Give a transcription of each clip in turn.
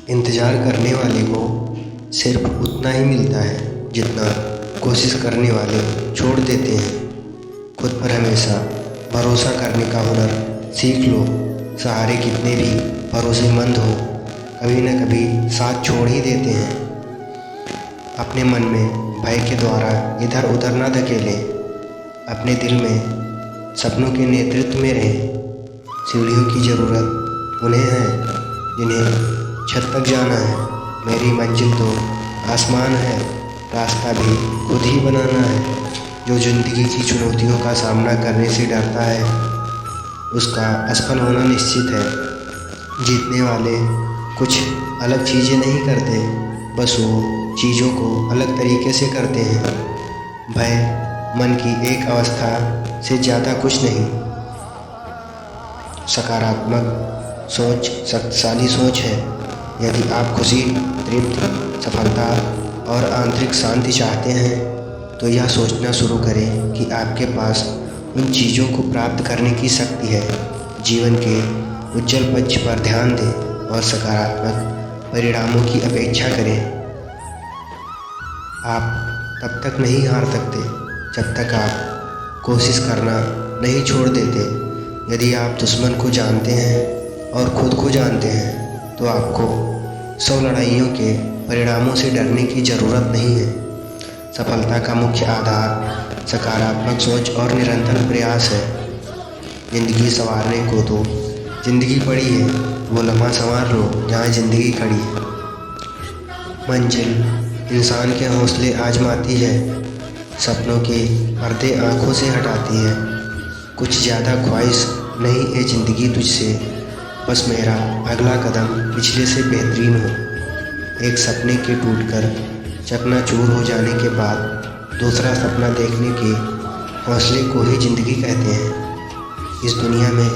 इंतज़ार करने वाले को सिर्फ उतना ही मिलता है जितना कोशिश करने वाले छोड़ देते हैं। खुद पर हमेशा भरोसा करने का हुनर सीख लो। सहारे कितने भी भरोसेमंद हो, कभी न कभी साथ छोड़ ही देते हैं। अपने मन में भय के द्वारा इधर उधर न धकेलें। अपने दिल में सपनों के नेतृत्व में रहें। सीढ़ियों की ज़रूरत उन्हें है जिन्हें छत तक जाना है। मेरी मंजिल तो आसमान है, रास्ता भी खुद ही बनाना है। जो ज़िंदगी की चुनौतियों का सामना करने से डरता है, उसका असफल होना निश्चित है। जीतने वाले कुछ अलग चीज़ें नहीं करते, बस वो चीज़ों को अलग तरीके से करते हैं। भय मन की एक अवस्था से ज़्यादा कुछ नहीं। सकारात्मक सोच शक्तिशाली सोच है। यदि आप खुशी, तृप्ति, सफलता और आंतरिक शांति चाहते हैं तो यह सोचना शुरू करें कि आपके पास उन चीज़ों को प्राप्त करने की शक्ति है। जीवन के उज्जवल पक्ष पर ध्यान दें और सकारात्मक परिणामों की अपेक्षा करें। आप तब तक नहीं हार सकते जब तक आप कोशिश करना नहीं छोड़ देते। यदि आप दुश्मन को जानते हैं और खुद को जानते हैं तो आपको 100 लड़ाइयों के परिणामों से डरने की ज़रूरत नहीं है। सफलता का मुख्य आधार सकारात्मक सोच और निरंतर प्रयास है। ज़िंदगी संवारने को तो ज़िंदगी पड़ी है, वो लम्हा संवार लो जहाँ ज़िंदगी खड़ी है। मंजिल इंसान के हौसले आजमाती है, सपनों के पर्दे आँखों से हटाती है। कुछ ज़्यादा ख्वाहिश नहीं है ज़िंदगी तुझसे, बस मेरा अगला कदम पिछले से बेहतरीन हो। एक सपने के टूटकर चकनाचूर हो जाने के बाद दूसरा सपना देखने के हौसले को ही ज़िंदगी कहते हैं। इस दुनिया में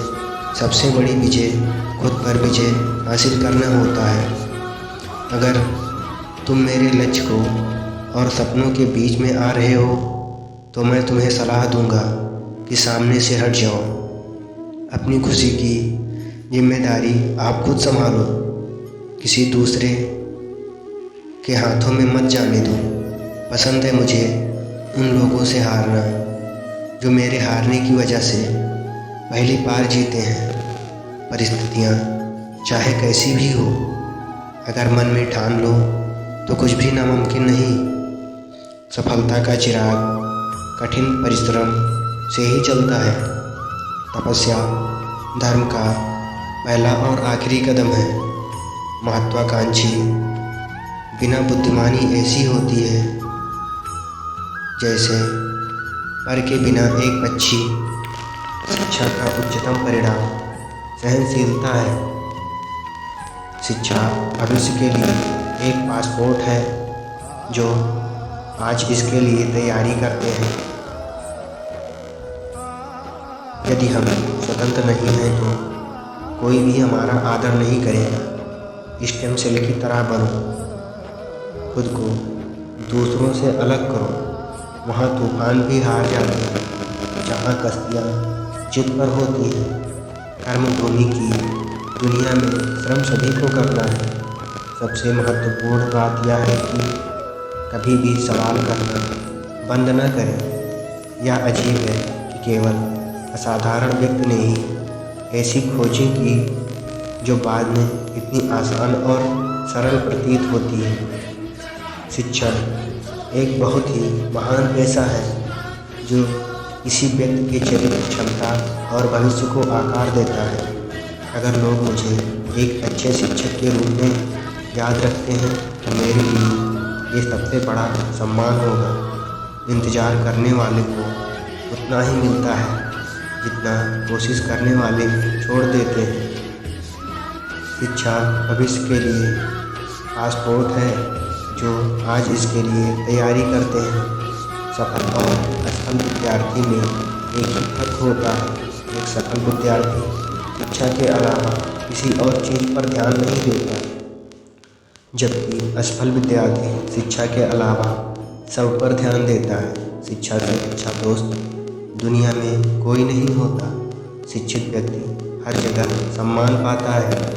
सबसे बड़ी विजय खुद पर विजय हासिल करना होता है। अगर तुम मेरे लक्ष्य को और सपनों के बीच में आ रहे हो तो मैं तुम्हें सलाह दूंगा कि सामने से हट जाओ। अपनी खुशी की जिम्मेदारी आप खुद संभालो, किसी दूसरे के हाथों में मत जाने दो। पसंद है मुझे उन लोगों से हारना जो मेरे हारने की वजह से पहली बार जीते हैं। परिस्थितियाँ चाहे कैसी भी हो, अगर मन में ठान लो तो कुछ भी नामुमकिन नहीं। सफलता का चिराग कठिन परिश्रम से ही जलता है। तपस्या धर्म का पहला और आखिरी कदम है। महत्वाकांक्षी बिना बुद्धिमानी ऐसी होती है जैसे पर के बिना एक पक्षी। शिक्षा का उच्चतम परिणाम सहनशीलता है। शिक्षा भविष्य के लिए एक पासपोर्ट है जो आज इसके लिए तैयारी करते हैं। यदि हम स्वतंत्र नहीं हैं तो कोई भी हमारा आदर नहीं करेगा। स्टेम सेल की तरह बनो, खुद को दूसरों से अलग करो। वहाँ तूफान भी हार जाते हैं जहाँ कश्तियाँ जिद पर होती हैं। कर्मभूमि की दुनिया में श्रम सभी को करना है। सबसे महत्वपूर्ण बात यह है कि कभी भी सवाल करना बंद न करें। यह अजीब है कि केवल असाधारण व्यक्ति ने ही ऐसी खोजें की जो बाद में इतनी आसान और सरल प्रतीत होती है। शिक्षण एक बहुत ही महान पेशा है जो किसी व्यक्ति के चरित्र, क्षमता और भविष्य को आकार देता है। अगर लोग मुझे एक अच्छे शिक्षक के रूप में याद रखते हैं तो मेरे लिए ये सबसे बड़ा सम्मान होगा। इंतज़ार करने वाले को उतना ही मिलता है जितना कोशिश करने वाले छोड़ देते हैं। शिक्षा भविष्य के लिए पासपोर्ट है जो आज इसके लिए तैयारी करते हैं। सफल और असफल विद्यार्थी में एक ही फर्क होता है। एक सफल विद्यार्थी शिक्षा के अलावा किसी और चीज़ पर ध्यान नहीं देता, जबकि असफल विद्यार्थी शिक्षा के अलावा सब पर ध्यान देता है। शिक्षा से अच्छा दोस्त दुनिया में कोई नहीं होता। शिक्षित व्यक्ति हर जगह सम्मान पाता है।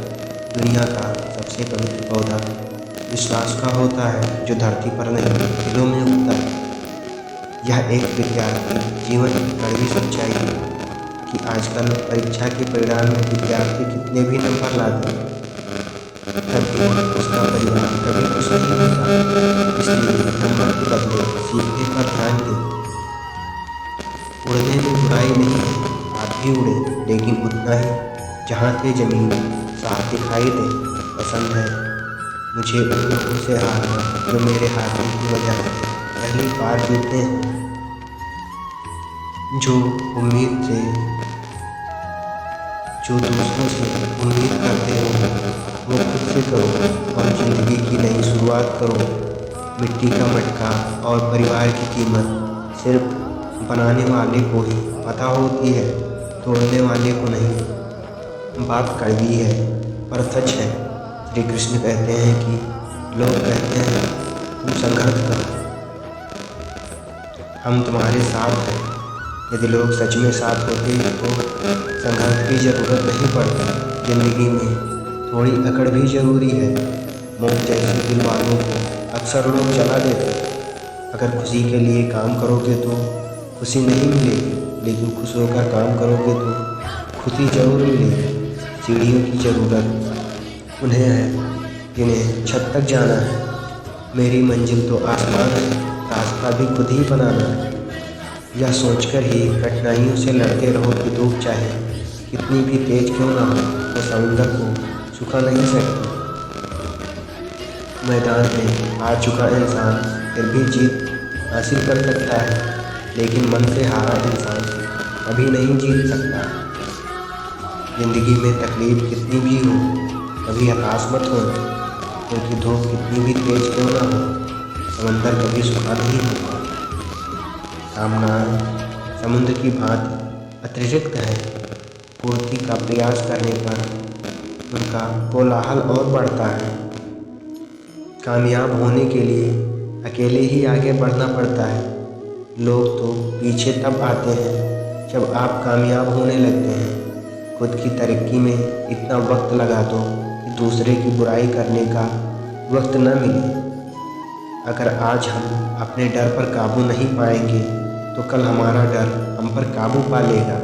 दुनिया का सबसे पवित्र पौधा विश्वास का होता है, जो धरती पर नहीं दिलों में उगता है। यह एक विद्यार्थी जीवन की कड़वी सच्चाई है कि आजकल परीक्षा के परिणाम में विद्यार्थी कितने भी नंबर ला दें, तब भी उसका परिवार कभी खुश नहीं होता। इसलिए नंबर के बदले सीखने पर ध्यान दें। उड़ने में बुराई नहीं है, आप भी उड़े, लेकिन उतना ही जहाँ से ज़मीन साफ दिखाई दे। पसंद है मुझे उन लोगों से हारना जो मेरे हारने की वजह से पहली बार जीते हैं। जो दूसरों से उम्मीद करते हो वो खुद से करो और ज़िंदगी की नई शुरुआत करो। मिट्टी का मटका और परिवार की कीमत सिर्फ बनाने वाले को ही पता होती है, तोड़ने वाले को नहीं। बात कड़वी है पर सच है। श्री कृष्ण कहते हैं कि लोग कहते हैं तुम संघर्ष करो, हम तुम्हारे साथ हैं। यदि लोग सच में साथ होते तो संघर्ष की ज़रूरत नहीं पड़ती। ज़िंदगी में थोड़ी अकड़ भी ज़रूरी है। मौत जैसे दिल वालों को अक्सर लोग जला देते। अगर खुशी के लिए काम करोगे तो खुशी नहीं मिलेगी, लेकिन खुश होकर काम करोगे तो खुशी जरूर मिलेगी। सीढ़ियों की ज़रूरत उन्हें है जिन्हें छत तक जाना है। मेरी मंजिल तो आसमान है, रास्ता भी खुद ही बनाना है। यह सोचकर ही कठिनाइयों से लड़ते रहो कि धूप चाहे कितनी भी तेज क्यों ना हो, वो समुंदर को सुखा नहीं सकती। मैदान में हार चुका इंसान फिर भी जीत हासिल कर सकता है, लेकिन मन से हारा इंसान कभी नहीं जीत सकता। ज़िंदगी में तकलीफ कितनी भी हो, कभी हताश मत होना, क्योंकि धूप कितनी भी तेज क्यों ना हो, समंदर कभी सूखा नहीं होता। सामना समुद्र की भांति अतिरिक्त है। पूर्ति का प्रयास करने पर उनका कोलाहल और बढ़ता है। कामयाब होने के लिए अकेले ही आगे बढ़ना पड़ता है। लोग तो पीछे तब आते हैं जब आप कामयाब होने लगते हैं। खुद की तरक्की में इतना वक्त लगा दो कि दूसरे की बुराई करने का वक्त न मिले। अगर आज हम अपने डर पर काबू नहीं पाएंगे तो कल हमारा डर हम पर काबू पा लेगा।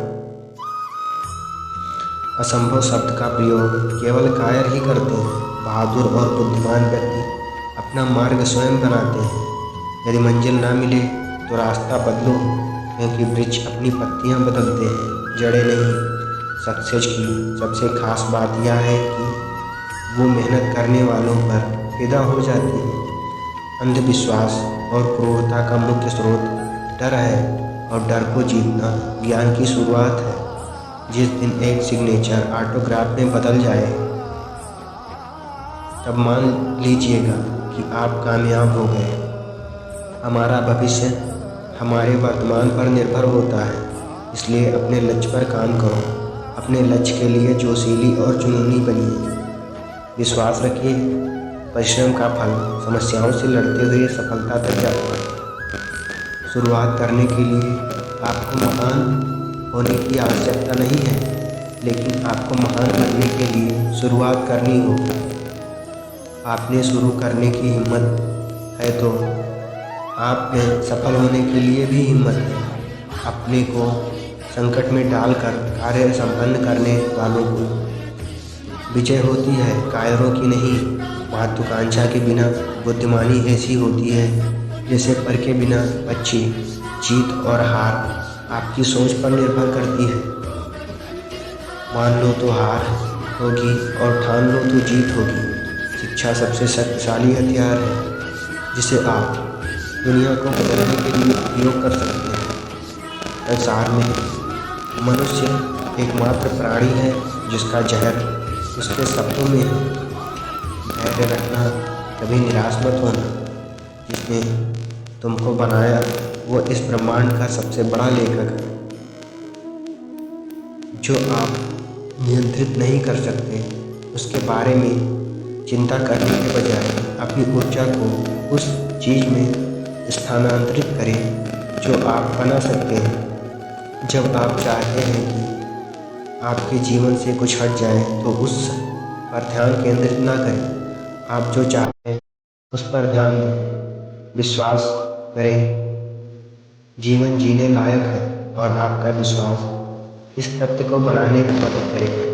असंभव शब्द का प्रयोग केवल कायर ही करते हैं। बहादुर और बुद्धिमान व्यक्ति अपना मार्ग स्वयं बनाते हैं। यदि मंजिल ना मिले तो रास्ता बदलो, क्योंकि वृक्ष अपनी पत्तियां बदलते हैं, जड़ें नहीं। सक्सेस की सबसे खास बात यह है कि वो मेहनत करने वालों पर फिदा हो जाती है। अंधविश्वास और क्रूरता का मुख्य स्रोत डर है, और डर को जीतना ज्ञान की शुरुआत है। जिस दिन एक सिग्नेचर ऑटोग्राफ में बदल जाए, तब मान लीजिएगा कि आप कामयाब हो गए। हमारा भविष्य हमारे वर्तमान पर निर्भर होता है, इसलिए अपने लक्ष्य पर काम करो। अपने लक्ष्य के लिए जोशीली और जुनूनी बनिए। विश्वास रखिए, परिश्रम का फल समस्याओं से लड़ते हुए सफलता तक जाता है। शुरुआत करने के लिए आपको महान होने की आवश्यकता नहीं है, लेकिन आपको महान बनने के लिए शुरुआत करनी होगी। आपने शुरू करने की हिम्मत है तो आप में सफल होने के लिए भी हिम्मत है। अपने को संकट में डालकर कार्य संपन्न करने वालों को विजय होती है, कायरों की नहीं। महत्वाकांक्षा के बिना बुद्धिमानी ऐसी होती है जैसे पर के बिना पक्षी। जीत और हार आपकी सोच पर निर्भर करती है। मान लो तो हार होगी और ठान लो तो जीत होगी। शिक्षा सबसे शक्तिशाली हथियार है जिसे आप दुनिया को बदलने के लिए उपयोग कर सकते हैं। संसार में मनुष्य एकमात्र प्राणी है जिसका जहर उसके शब्दों में है। धैर्य रखना, कभी निराश मत होना। जिसने तुमको बनाया वो इस ब्रह्मांड का सबसे बड़ा लेखक है। जो आप नियंत्रित नहीं कर सकते उसके बारे में चिंता करने के बजाय अपनी ऊर्जा को उस चीज़ में स्थानांतरित करें जो आप बना सकते हैं। जब आप चाहते हैं कि आपके जीवन से कुछ हट जाए तो उस पर ध्यान केंद्रित ना करें। आप जो चाहते हैं उस पर ध्यान दें। विश्वास करें, जीवन जीने लायक है और आपका विश्वास इस तथ्य को बढ़ाने में मदद करेगा